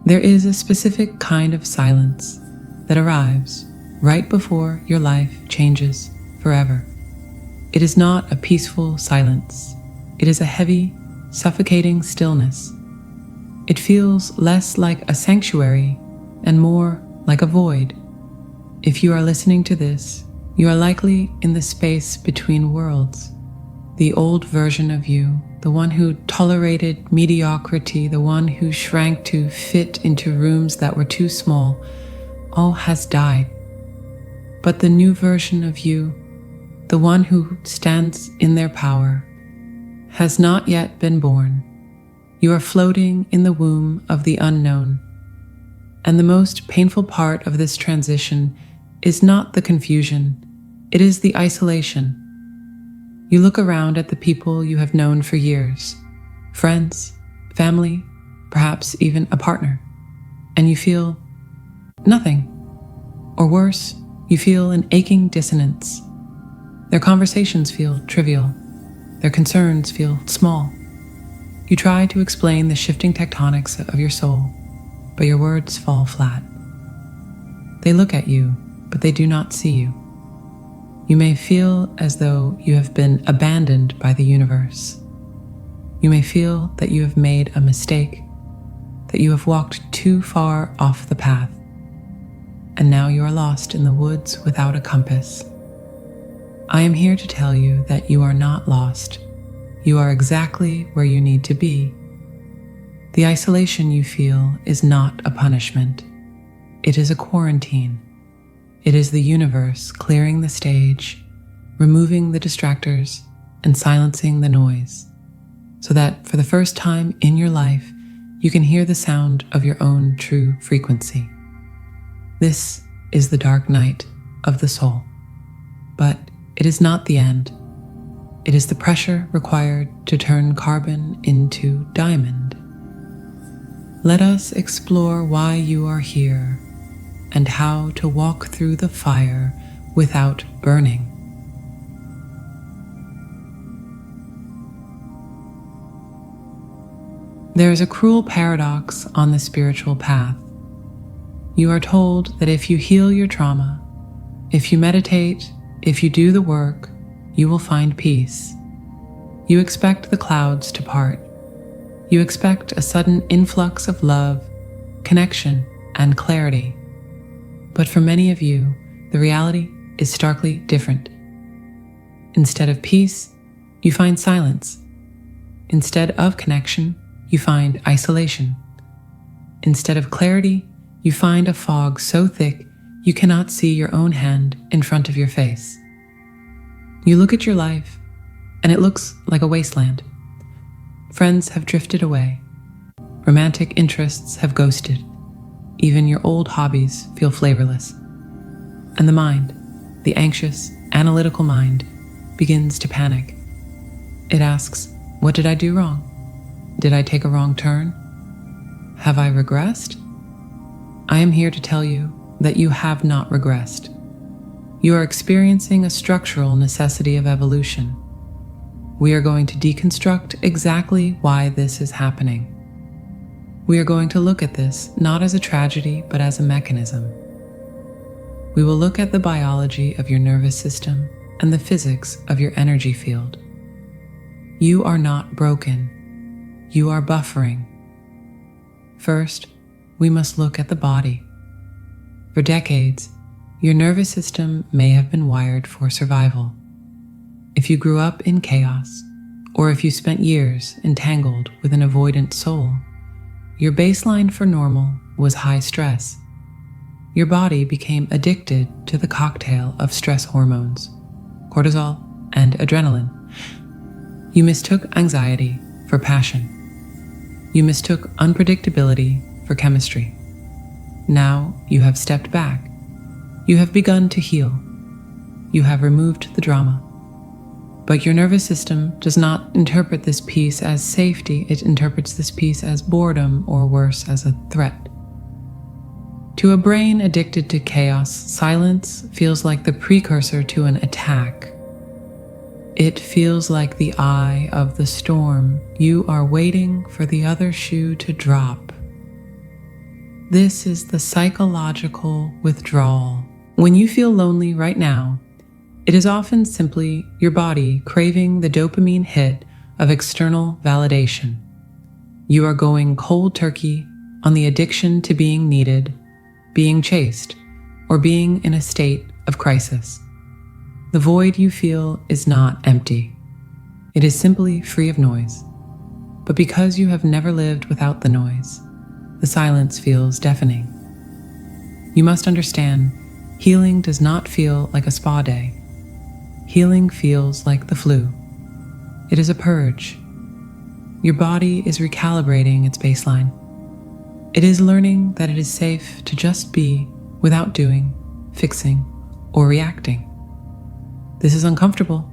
There is a specific kind of silence that arrives right before your life changes forever. It is not a peaceful silence. It is a heavy, suffocating stillness. It feels less like a sanctuary and more like a void. If you are listening to this, you are likely in the space between worlds. The old version of you, the one who tolerated mediocrity, the one who shrank to fit into rooms that were too small, all has died. But the new version of you, the one who stands in their power, has not yet been born. You are floating in the womb of the unknown. And the most painful part of this transition is not the confusion, it is the isolation. You look around at the people you have known for years, friends, family, perhaps even a partner, and you feel nothing. Or worse, you feel an aching dissonance. Their conversations feel trivial. Their concerns feel small. You try to explain the shifting tectonics of your soul, but your words fall flat. They look at you, but they do not see you. You may feel as though you have been abandoned by the universe. You may feel that you have made a mistake, that you have walked too far off the path, and now you are lost in the woods without a compass. I am here to tell you that you are not lost. You are exactly where you need to be. The isolation you feel is not a punishment. It is a quarantine. It is the universe clearing the stage, removing the distractors, and silencing the noise, so that for the first time in your life, you can hear the sound of your own true frequency. This is the dark night of the soul. But it is not the end. It is the pressure required to turn carbon into diamond. Let us explore why you are here and how to walk through the fire without burning. There is a cruel paradox on the spiritual path. You are told that if you heal your trauma, if you meditate, if you do the work, you will find peace. You expect the clouds to part. You expect a sudden influx of love, connection, and clarity. But for many of you, the reality is starkly different. Instead of peace, you find silence. Instead of connection, you find isolation. Instead of clarity, you find a fog so thick you cannot see your own hand in front of your face. You look at your life, and it looks like a wasteland. Friends have drifted away. Romantic interests have ghosted. Even your old hobbies feel flavorless. And the mind, the anxious, analytical mind, begins to panic. It asks, what did I do wrong? Did I take a wrong turn? Have I regressed? I am here to tell you that you have not regressed. You are experiencing a structural necessity of evolution. We are going to deconstruct exactly why this is happening. We are going to look at this not as a tragedy, but as a mechanism. We will look at the biology of your nervous system and the physics of your energy field. You are not broken. You are buffering. First, we must look at the body. For decades, your nervous system may have been wired for survival. If you grew up in chaos, or if you spent years entangled with an avoidant soul, your baseline for normal was high stress. Your body became addicted to the cocktail of stress hormones, cortisol and adrenaline. You mistook anxiety for passion. You mistook unpredictability for chemistry. Now you have stepped back. You have begun to heal. You have removed the drama. But your nervous system does not interpret this peace as safety. It interprets this peace as boredom, or worse, as a threat. To a brain addicted to chaos, silence feels like the precursor to an attack. It feels like the eye of the storm. You are waiting for the other shoe to drop. This is the psychological withdrawal. When you feel lonely right now, it is often simply your body craving the dopamine hit of external validation. You are going cold turkey on the addiction to being needed, being chased, or being in a state of crisis. The void you feel is not empty. It is simply free of noise. But because you have never lived without the noise, the silence feels deafening. You must understand, healing does not feel like a spa day. Healing feels like the flu. It is a purge. Your body is recalibrating its baseline. It is learning that it is safe to just be without doing, fixing, or reacting. This is uncomfortable,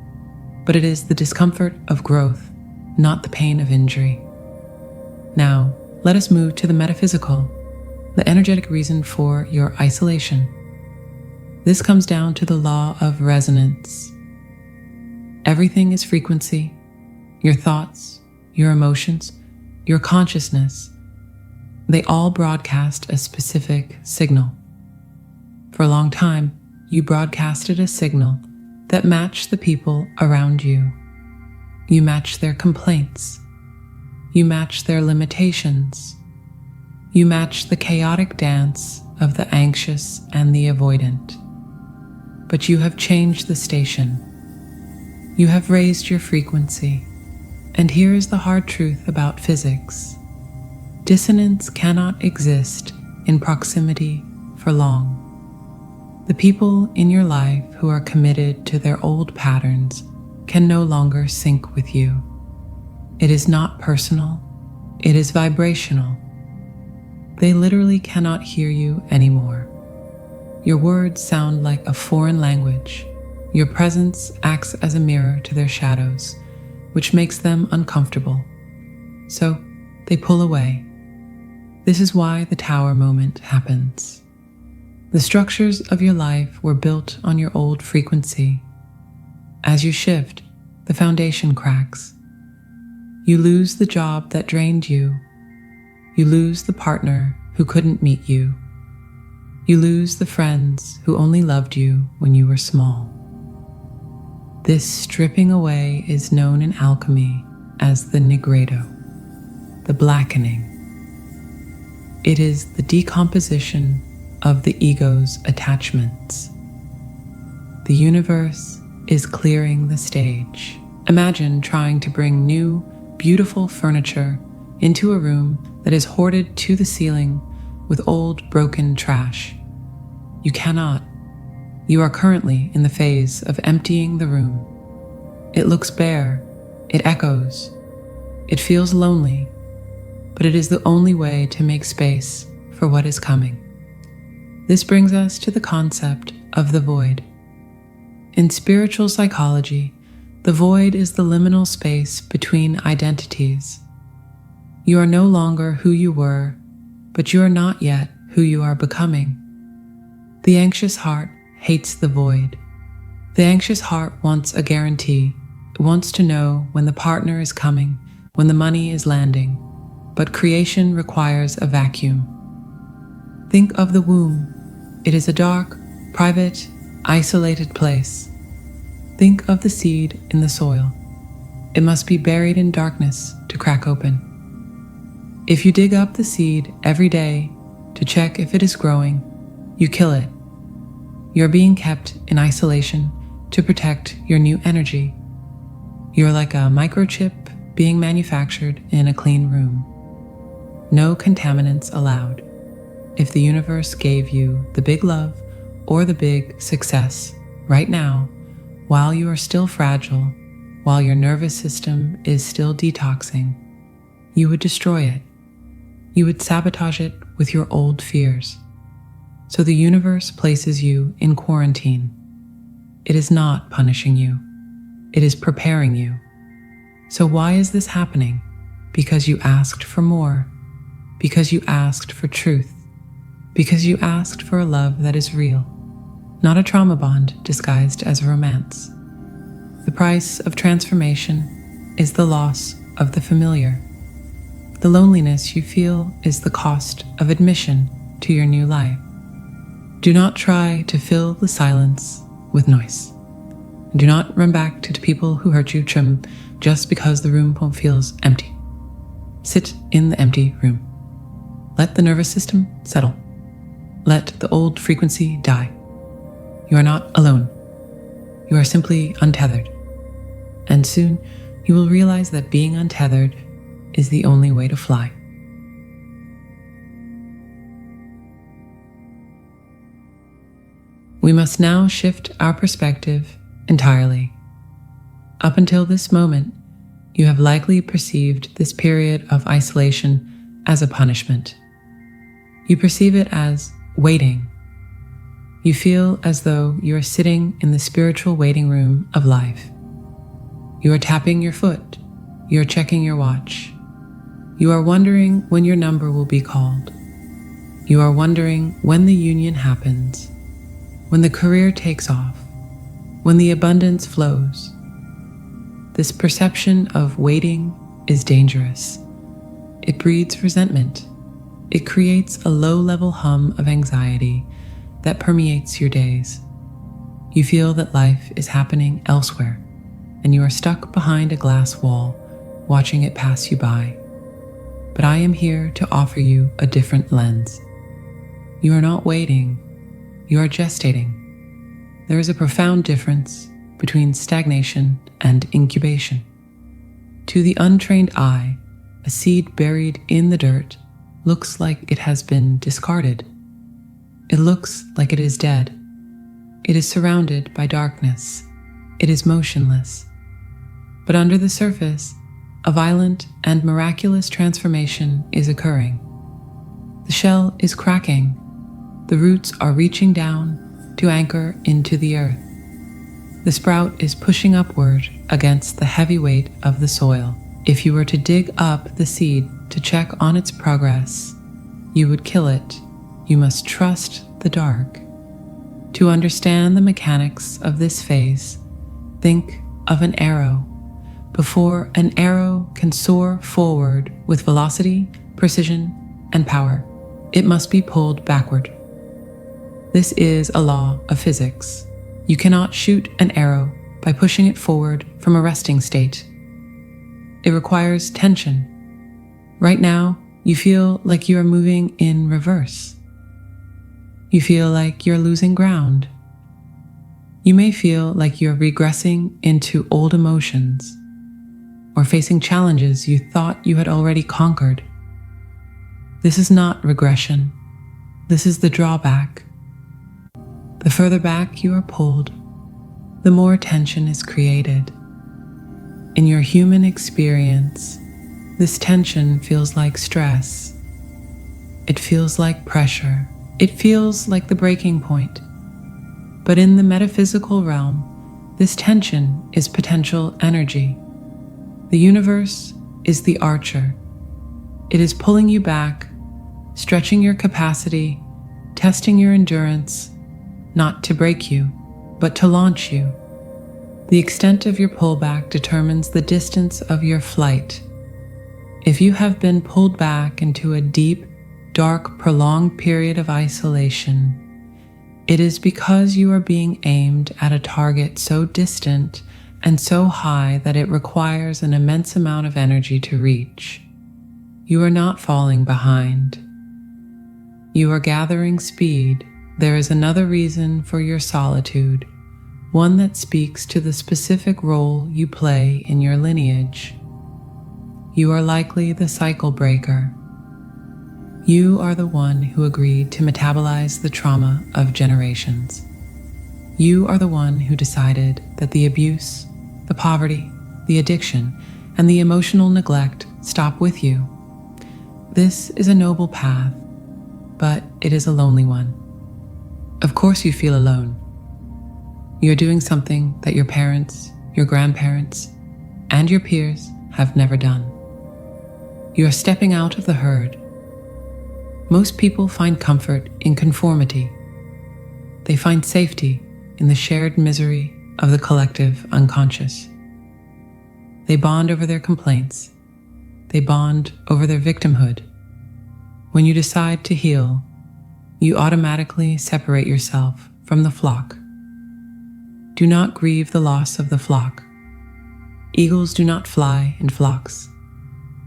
but it is the discomfort of growth, not the pain of injury. Now, let us move to the metaphysical, the energetic reason for your isolation. This comes down to the law of resonance. Everything is frequency. Your thoughts, your emotions, your consciousness, they all broadcast a specific signal. For a long time, you broadcasted a signal that matched the people around you. You matched their complaints. You matched their limitations. You matched the chaotic dance of the anxious and the avoidant. But you have changed the station. You have raised your frequency. And here is the hard truth about physics. Dissonance cannot exist in proximity for long. The people in your life who are committed to their old patterns can no longer sync with you. It is not personal, it is vibrational. They literally cannot hear you anymore. Your words sound like a foreign language. Your presence acts as a mirror to their shadows, which makes them uncomfortable. So they pull away. This is why the tower moment happens. The structures of your life were built on your old frequency. As you shift, the foundation cracks. You lose the job that drained you. You lose the partner who couldn't meet you. You lose the friends who only loved you when you were small. This stripping away is known in alchemy as the nigredo, the blackening. It is the decomposition of the ego's attachments. The universe is clearing the stage. Imagine trying to bring new, beautiful furniture into a room that is hoarded to the ceiling with old, broken trash. You cannot. You are currently in the phase of emptying the room. It looks bare, it echoes, it feels lonely, but it is the only way to make space for what is coming. This brings us to the concept of the void. In spiritual psychology, the void is the liminal space between identities. You are no longer who you were, but you are not yet who you are becoming. The anxious heart hates the void. The anxious heart wants a guarantee. It wants to know when the partner is coming, when the money is landing. But creation requires a vacuum. Think of the womb. It is a dark, private, isolated place. Think of the seed in the soil. It must be buried in darkness to crack open. If you dig up the seed every day to check if it is growing, you kill it. You're being kept in isolation to protect your new energy. You're like a microchip being manufactured in a clean room. No contaminants allowed. If the universe gave you the big love or the big success right now, while you are still fragile, while your nervous system is still detoxing, you would destroy it. You would sabotage it with your old fears. So the universe places you in quarantine. It is not punishing you. It is preparing you. So why is this happening? Because you asked for more. Because you asked for truth. Because you asked for a love that is real, not a trauma bond disguised as a romance. The price of transformation is the loss of the familiar. The loneliness you feel is the cost of admission to your new life. Do not try to fill the silence with noise. Do not run back to people who hurt you just because the room feels empty. Sit in the empty room. Let the nervous system settle. Let the old frequency die. You are not alone. You are simply untethered. And soon you will realize that being untethered is the only way to fly. We must now shift our perspective entirely. Up until this moment, you have likely perceived this period of isolation as a punishment. You perceive it as waiting. You feel as though you are sitting in the spiritual waiting room of life. You are tapping your foot. You are checking your watch. You are wondering when your number will be called. You are wondering when the union happens, when the career takes off, when the abundance flows. This perception of waiting is dangerous. It breeds resentment. It creates a low-level hum of anxiety that permeates your days. You feel that life is happening elsewhere, and you are stuck behind a glass wall, watching it pass you by. But I am here to offer you a different lens. You are not waiting. You are gestating. There is a profound difference between stagnation and incubation. To the untrained eye, a seed buried in the dirt looks like it has been discarded. It looks like it is dead. It is surrounded by darkness. It is motionless. But under the surface, a violent and miraculous transformation is occurring. The shell is cracking. The roots are reaching down to anchor into the earth. The sprout is pushing upward against the heavy weight of the soil. If you were to dig up the seed to check on its progress, you would kill it. You must trust the dark. To understand the mechanics of this phase, think of an arrow. Before an arrow can soar forward with velocity, precision, and power, it must be pulled backward. This is a law of physics. You cannot shoot an arrow by pushing it forward from a resting state. It requires tension. Right now, you feel like you are moving in reverse. You feel like you're losing ground. You may feel like you're regressing into old emotions or facing challenges you thought you had already conquered. This is not regression. This is the drawback. The further back you are pulled, the more tension is created. In your human experience, this tension feels like stress. It feels like pressure. It feels like the breaking point. But in the metaphysical realm, this tension is potential energy. The universe is the archer. It is pulling you back, stretching your capacity, testing your endurance, not to break you, but to launch you. The extent of your pullback determines the distance of your flight. If you have been pulled back into a deep, dark, prolonged period of isolation, it is because you are being aimed at a target so distant and so high that it requires an immense amount of energy to reach. You are not falling behind. You are gathering speed. There is another reason for your solitude, one that speaks to the specific role you play in your lineage. You are likely the cycle breaker. You are the one who agreed to metabolize the trauma of generations. You are the one who decided that the abuse, the poverty, the addiction, and the emotional neglect stop with you. This is a noble path, but it is a lonely one. Of course you feel alone. You're doing something that your parents, your grandparents, and your peers have never done. You are stepping out of the herd. Most people find comfort in conformity. They find safety in the shared misery of the collective unconscious. They bond over their complaints. They bond over their victimhood. When you decide to heal, you automatically separate yourself from the flock. Do not grieve the loss of the flock. Eagles do not fly in flocks.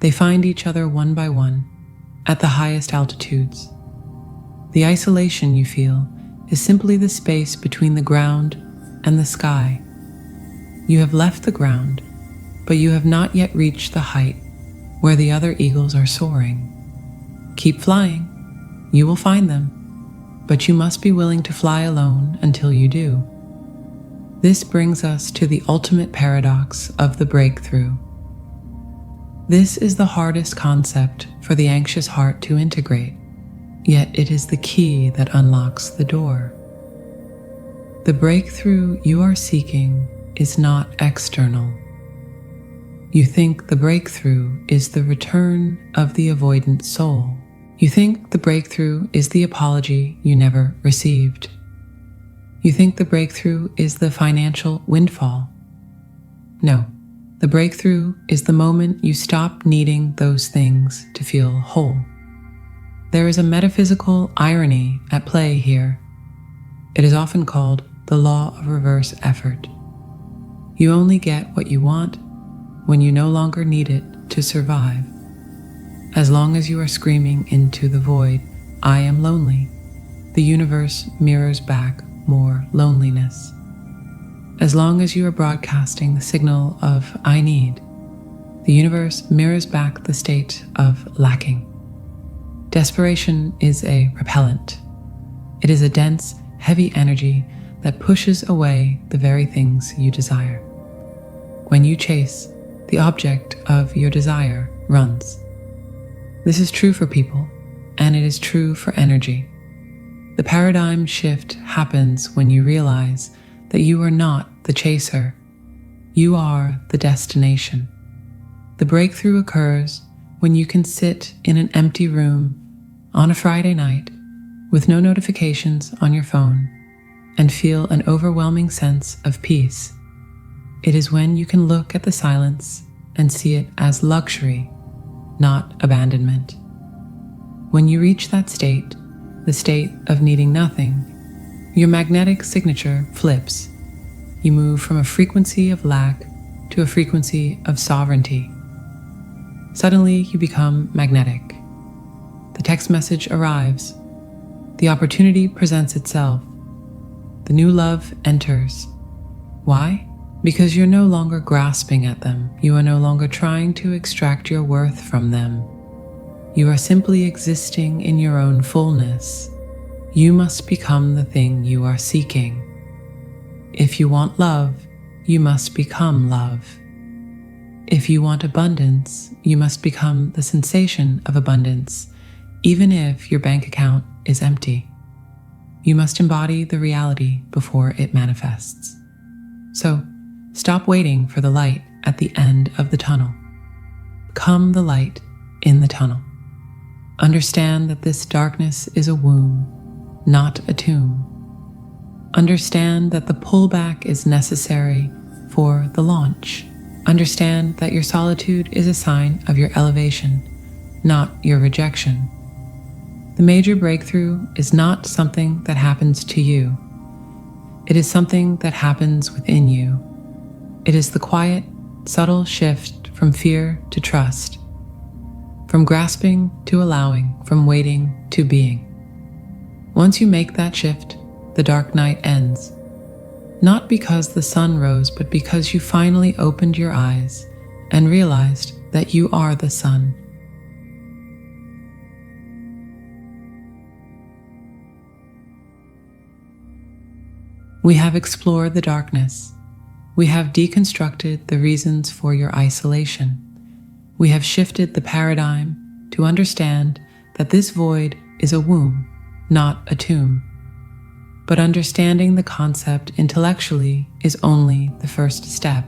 They find each other one by one at the highest altitudes. The isolation you feel is simply the space between the ground and the sky. You have left the ground, but you have not yet reached the height where the other eagles are soaring. Keep flying. You will find them, but you must be willing to fly alone until you do. This brings us to the ultimate paradox of the breakthrough. This is the hardest concept for the anxious heart to integrate, yet it is the key that unlocks the door. The breakthrough you are seeking is not external. You think the breakthrough is the return of the avoidant soul. You think the breakthrough is the apology you never received. You think the breakthrough is the financial windfall. No, the breakthrough is the moment you stop needing those things to feel whole. There is a metaphysical irony at play here. It is often called the law of reverse effort. You only get what you want when you no longer need it to survive. As long as you are screaming into the void, "I am lonely," the universe mirrors back more loneliness. As long as you are broadcasting the signal of "I need," the universe mirrors back the state of lacking. Desperation is a repellent. It is a dense, heavy energy that pushes away the very things you desire. When you chase, the object of your desire runs. This is true for people, and it is true for energy. The paradigm shift happens when you realize that you are not the chaser. You are the destination. The breakthrough occurs when you can sit in an empty room on a Friday night with no notifications on your phone and feel an overwhelming sense of peace. It is when you can look at the silence and see it as luxury, not abandonment. When you reach that state, the state of needing nothing, your magnetic signature flips. You move from a frequency of lack to a frequency of sovereignty. Suddenly, you become magnetic. The text message arrives. The opportunity presents itself. The new love enters. Why? Because you're no longer grasping at them. You are no longer trying to extract your worth from them. You are simply existing in your own fullness. You must become the thing you are seeking. If you want love, you must become love. If you want abundance, you must become the sensation of abundance, even if your bank account is empty. You must embody the reality before it manifests. So, stop waiting for the light at the end of the tunnel. Become the light in the tunnel. Understand that this darkness is a womb, not a tomb. Understand that the pullback is necessary for the launch. Understand that your solitude is a sign of your elevation, not your rejection. The major breakthrough is not something that happens to you. It is something that happens within you. It is the quiet, subtle shift from fear to trust, from grasping to allowing, from waiting to being. Once you make that shift, the dark night ends. Not because the sun rose, but because you finally opened your eyes and realized that you are the sun. We have explored the darkness. We have deconstructed the reasons for your isolation. We have shifted the paradigm to understand that this void is a womb, not a tomb. But understanding the concept intellectually is only the first step.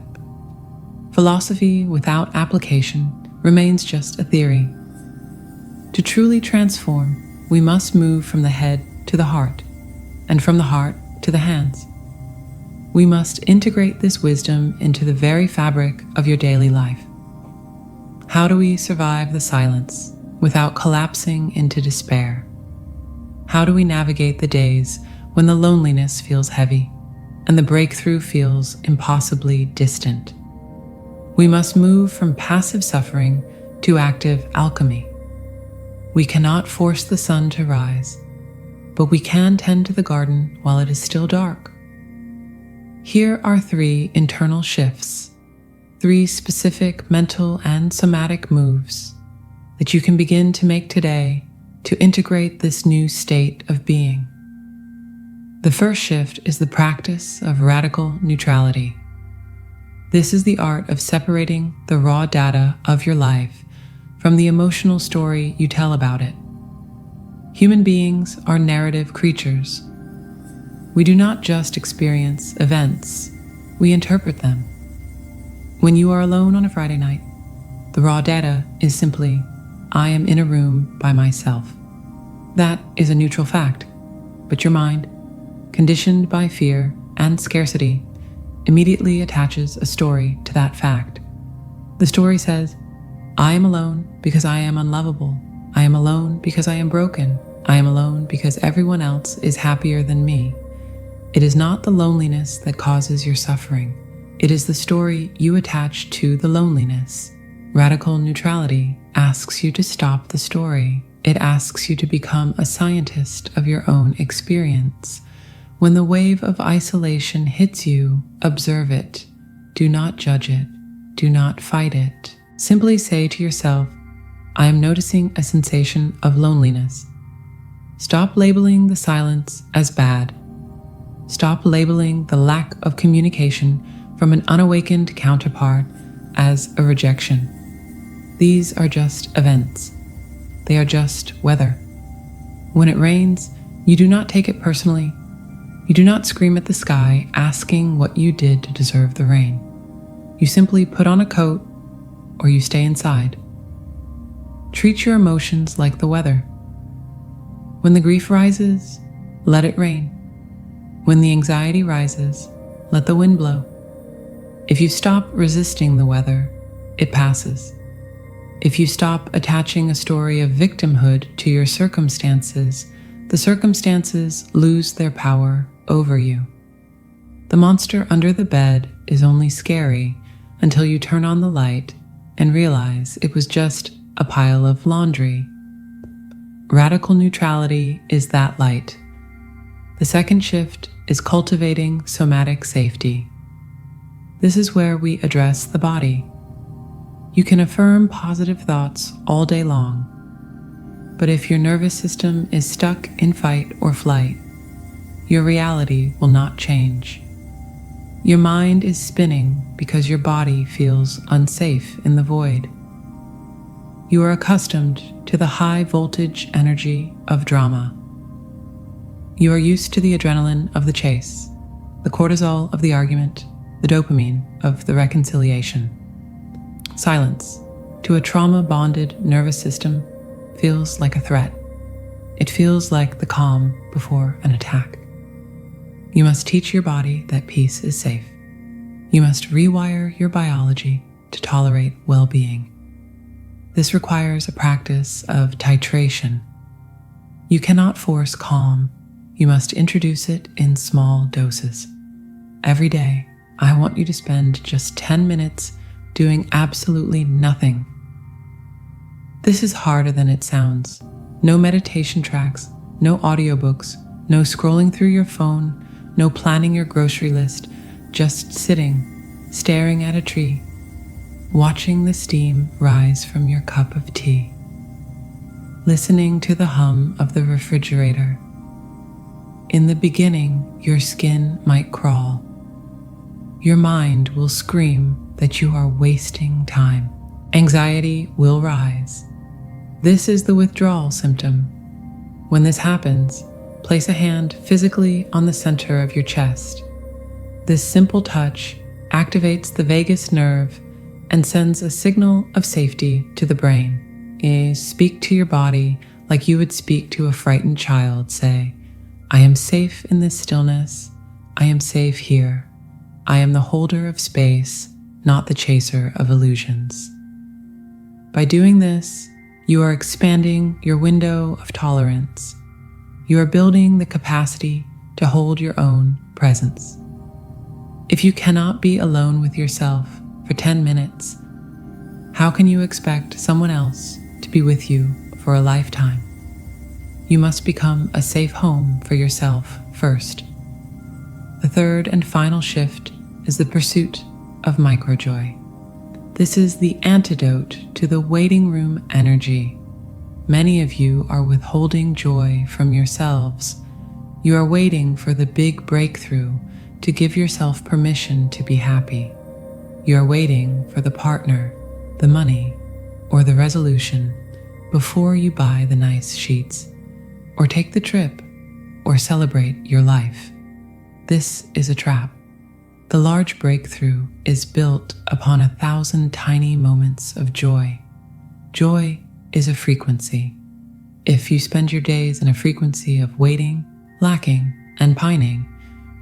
Philosophy without application remains just a theory. To truly transform, we must move from the head to the heart, and from the heart to the hands. We must integrate this wisdom into the very fabric of your daily life. How do we survive the silence without collapsing into despair? How do we navigate the days when the loneliness feels heavy and the breakthrough feels impossibly distant? We must move from passive suffering to active alchemy. We cannot force the sun to rise, but we can tend to the garden while it is still dark. Here are 3 internal shifts, 3 specific mental and somatic moves that you can begin to make today to integrate this new state of being. The first shift is the practice of radical neutrality. This is the art of separating the raw data of your life from the emotional story you tell about it. Human beings are narrative creatures. We do not just experience events, we interpret them. When you are alone on a Friday night, the raw data is simply, I am in a room by myself. That is a neutral fact, but your mind, conditioned by fear and scarcity, immediately attaches a story to that fact. The story says, I am alone because I am unlovable. I am alone because I am broken. I am alone because everyone else is happier than me. It is not the loneliness that causes your suffering. It is the story you attach to the loneliness. Radical neutrality asks you to stop the story. It asks you to become a scientist of your own experience. When the wave of isolation hits you, observe it. Do not judge it. Do not fight it. Simply say to yourself, I am noticing a sensation of loneliness. Stop labeling the silence as bad. Stop labeling the lack of communication from an unawakened counterpart as a rejection. These are just events. They are just weather. When it rains, you do not take it personally. You do not scream at the sky asking what you did to deserve the rain. You simply put on a coat or you stay inside. Treat your emotions like the weather. When the grief rises, let it rain. When the anxiety rises, let the wind blow. If you stop resisting the weather, it passes. If you stop attaching a story of victimhood to your circumstances, the circumstances lose their power over you. The monster under the bed is only scary until you turn on the light and realize it was just a pile of laundry. Radical neutrality is that light. The second shift is cultivating somatic safety. This is where we address the body. You can affirm positive thoughts all day long, but if your nervous system is stuck in fight or flight, your reality will not change. Your mind is spinning because your body feels unsafe in the void. You are accustomed to the high voltage energy of drama. You are used to the adrenaline of the chase, the cortisol of the argument, the dopamine of the reconciliation. Silence, to a trauma-bonded nervous system, feels like a threat. It feels like the calm before an attack. You must teach your body that peace is safe. You must rewire your biology to tolerate well-being. This requires a practice of titration. You cannot force calm. You must introduce it in small doses. Every day, I want you to spend just 10 minutes doing absolutely nothing. This is harder than it sounds. No meditation tracks, no audiobooks, no scrolling through your phone, no planning your grocery list, just sitting, staring at a tree, watching the steam rise from your cup of tea, listening to the hum of the refrigerator. In the beginning, your skin might crawl. Your mind will scream that you are wasting time. Anxiety will rise. This is the withdrawal symptom. When this happens, place a hand physically on the center of your chest. This simple touch activates the vagus nerve and sends a signal of safety to the brain. Speak to your body like you would speak to a frightened child. Say, I am safe in this stillness. I am safe here. I am the holder of space, not the chaser of illusions. By doing this, you are expanding your window of tolerance. You are building the capacity to hold your own presence. If you cannot be alone with yourself for 10 minutes, how can you expect someone else to be with you for a lifetime? You must become a safe home for yourself first. The third and final shift is the pursuit of microjoy. This is the antidote to the waiting room energy. Many of you are withholding joy from yourselves. You are waiting for the big breakthrough to give yourself permission to be happy. You are waiting for the partner, the money, or the resolution before you buy the nice sheets, or take the trip, or celebrate your life. This is a trap. The large breakthrough is built upon 1,000 tiny moments of joy. Joy is a frequency. If you spend your days in a frequency of waiting, lacking, and pining,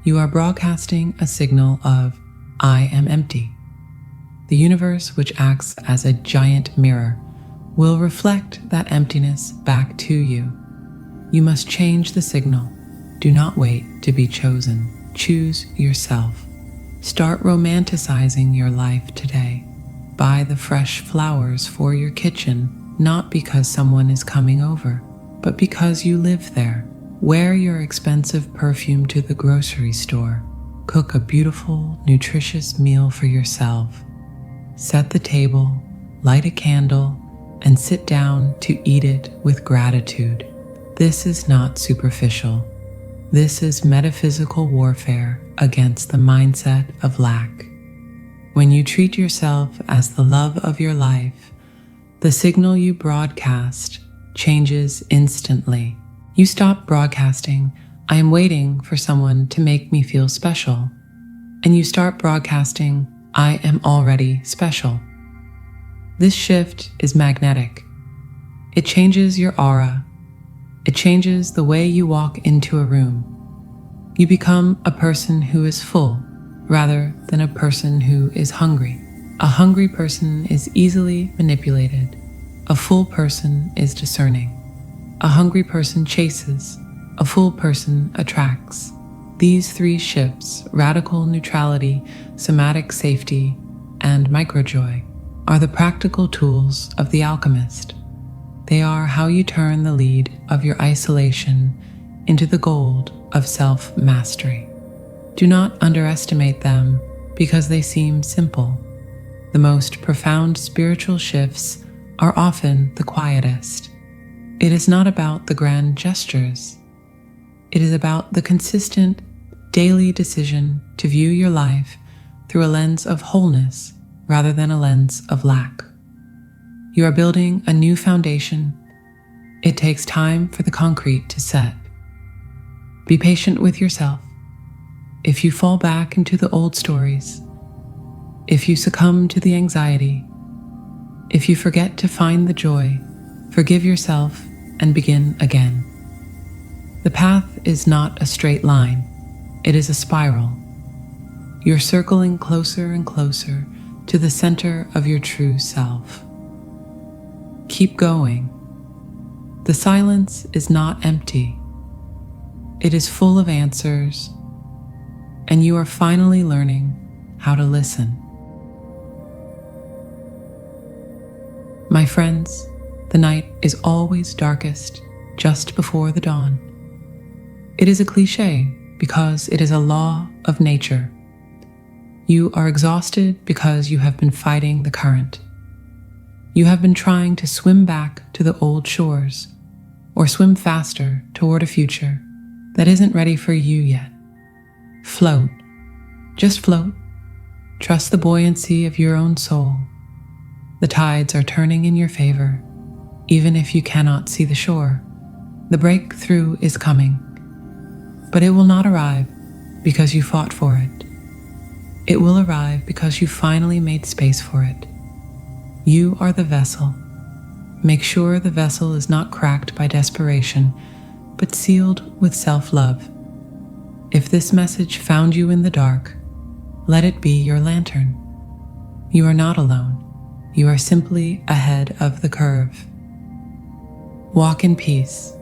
you are broadcasting a signal of, "I am empty." The universe, which acts as a giant mirror, will reflect that emptiness back to you. You must change the signal. Do not wait to be chosen. Choose yourself. Start romanticizing your life today. Buy the fresh flowers for your kitchen, not because someone is coming over, but because you live there. Wear your expensive perfume to the grocery store. Cook a beautiful, nutritious meal for yourself. Set the table, light a candle, and sit down to eat it with gratitude. This is not superficial. This is metaphysical warfare against the mindset of lack. When you treat yourself as the love of your life, the signal you broadcast changes instantly. You stop broadcasting, "I am waiting for someone to make me feel special," and you start broadcasting, "I am already special." This shift is magnetic. It changes your aura. It changes the way you walk into a room. You become a person who is full rather than a person who is hungry. A hungry person is easily manipulated. A full person is discerning. A hungry person chases. A full person attracts. These three shifts, radical neutrality, somatic safety, and microjoy, are the practical tools of the alchemist. They are how you turn the lead of your isolation into the gold of self-mastery. Do not underestimate them because they seem simple. The most profound spiritual shifts are often the quietest. It is not about the grand gestures. It is about the consistent, daily decision to view your life through a lens of wholeness rather than a lens of lack. You are building a new foundation. It takes time for the concrete to set. Be patient with yourself. If you fall back into the old stories, if you succumb to the anxiety, if you forget to find the joy, forgive yourself and begin again. The path is not a straight line. It is a spiral. You're circling closer and closer to the center of your true self. Keep going. The silence is not empty. It is full of answers, and you are finally learning how to listen. My friends, the night is always darkest just before the dawn. It is a cliche because it is a law of nature. You are exhausted because you have been fighting the current. You have been trying to swim back to the old shores or swim faster toward a future that isn't ready for you yet. Float. Just float. Trust the buoyancy of your own soul. The tides are turning in your favor, even if you cannot see the shore. The breakthrough is coming, but it will not arrive because you fought for it. It will arrive because you finally made space for it. You are the vessel. Make sure the vessel is not cracked by desperation, but sealed with self-love. If this message found you in the dark, let it be your lantern. You are not alone. You are simply ahead of the curve. Walk in peace.